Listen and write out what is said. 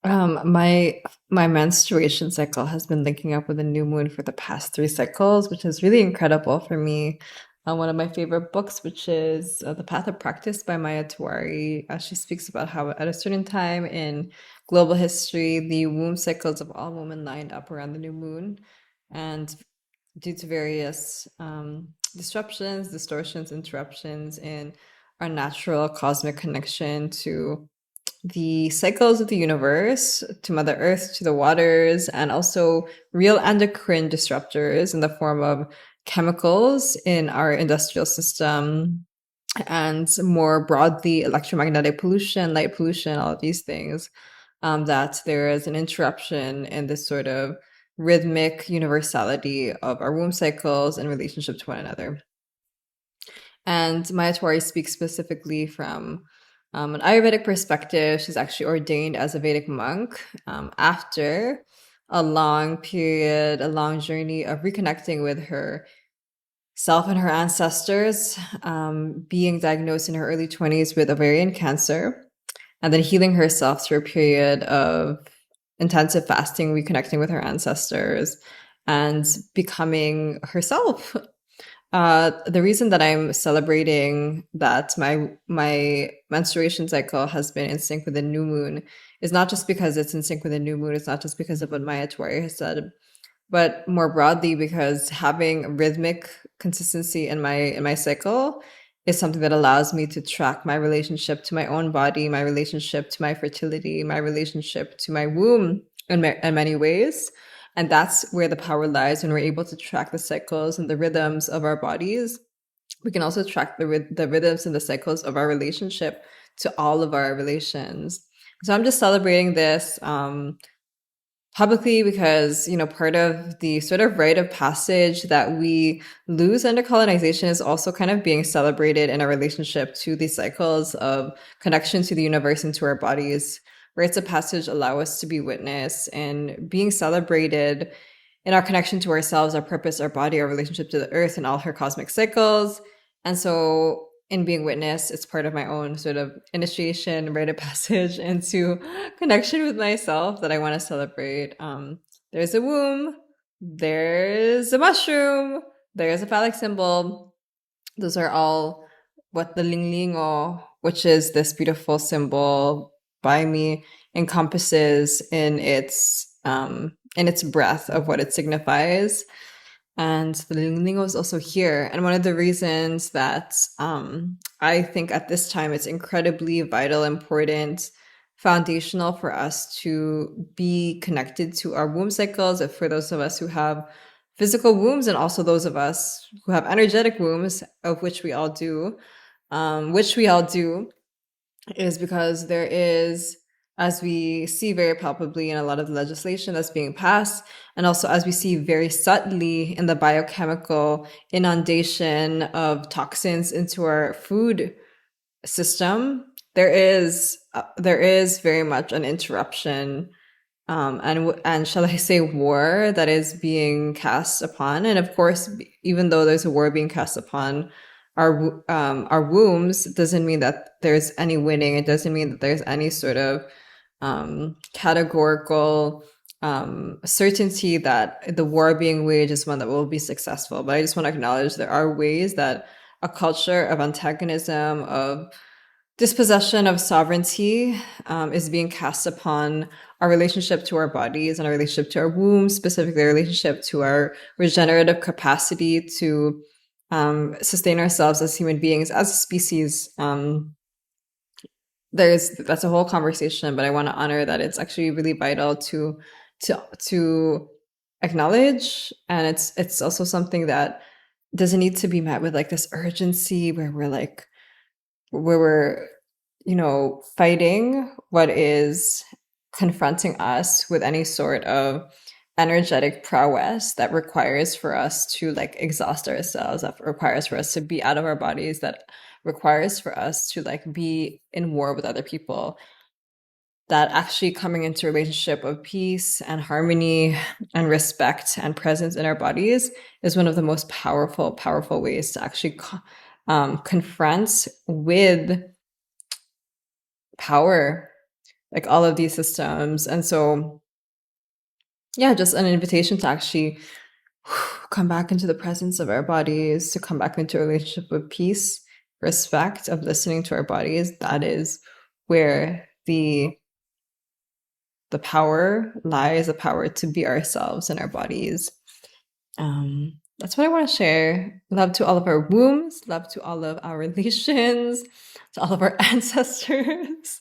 My menstruation cycle has been linking up with a new moon for the past 3 cycles, which is really incredible for me. One of my favorite books, which is The Path of Practice by Maya Tiwari, she speaks about how at a certain time in global history, the womb cycles of all women lined up around the new moon, and due to various disruptions, distortions, interruptions in our natural cosmic connection to the cycles of the universe, to Mother Earth, to the waters, and also real endocrine disruptors in the form of chemicals in our industrial system, and more broadly, electromagnetic pollution, light pollution, all of these things, that there is an interruption in this sort of rhythmic universality of our womb cycles in relationship to one another. And Mayatwari speaks specifically from an Ayurvedic perspective. She's actually ordained as a Vedic monk after a long period, a long journey of reconnecting with her self and her ancestors, being diagnosed in her early 20s with ovarian cancer, and then healing herself through a period of intensive fasting, reconnecting with her ancestors, and becoming herself. The reason that I'm celebrating that my menstruation cycle has been in sync with the new moon is not just because it's in sync with the new moon. It's not just because of what Maya Twari has said, but more broadly because having rhythmic consistency in my cycle is something that allows me to track my relationship to my own body, my relationship to my fertility, my relationship to my womb in many ways. And that's where the power lies when we're able to track the cycles and the rhythms of our bodies. We can also track the rhythms and the cycles of our relationship to all of our relations. So I'm just celebrating this publicly because, part of the sort of rite of passage that we lose under colonization is also kind of being celebrated in our relationship to the cycles of connection to the universe and to our bodies. Rites of passage allow us to be witness and being celebrated in our connection to ourselves, our purpose, our body, our relationship to the earth and all her cosmic cycles. And so in being witness, it's part of my own sort of initiation, rite of passage into connection with myself that I want to celebrate. There's a womb, there's a mushroom, there's a phallic symbol. Those are all what the Linglingo, which is this beautiful symbol by me, encompasses in its breadth of what it signifies. And the Linglingo is also here. And one of the reasons that I think at this time it's incredibly vital, important, foundational for us to be connected to our womb cycles, for those of us who have physical wombs and also those of us who have energetic wombs, of which we all do, is because there is, as we see very palpably in a lot of the legislation that's being passed, and also as we see very subtly in the biochemical inundation of toxins into our food system, there is very much an interruption, and shall I say war that is being cast upon. And of course, even though there's a war being cast upon our wombs, doesn't mean that there's any winning. It doesn't mean that there's any sort of categorical certainty that the war being waged is one that will be successful. But I just want to acknowledge there are ways that a culture of antagonism, of dispossession of sovereignty, is being cast upon our relationship to our bodies and our relationship to our wombs, specifically our relationship to our regenerative capacity to sustain ourselves as human beings, as a species. That's a whole conversation, but I want to honor that it's actually really vital to acknowledge, and it's also something that doesn't need to be met with like this urgency where we're fighting what is confronting us with any sort of energetic prowess that requires for us to like exhaust ourselves, that requires for us to be out of our bodies, that requires for us to like be in war with other people. That actually coming into a relationship of peace and harmony and respect and presence in our bodies is one of the most powerful ways to actually confront with power like all of these systems. And so, yeah, just an invitation to actually come back into the presence of our bodies, to come back into a relationship with peace, respect, of listening to our bodies. That is where the power lies, the power to be ourselves in our bodies. That's what I want to share. Love to all of our wombs, love to all of our relations, to all of our ancestors.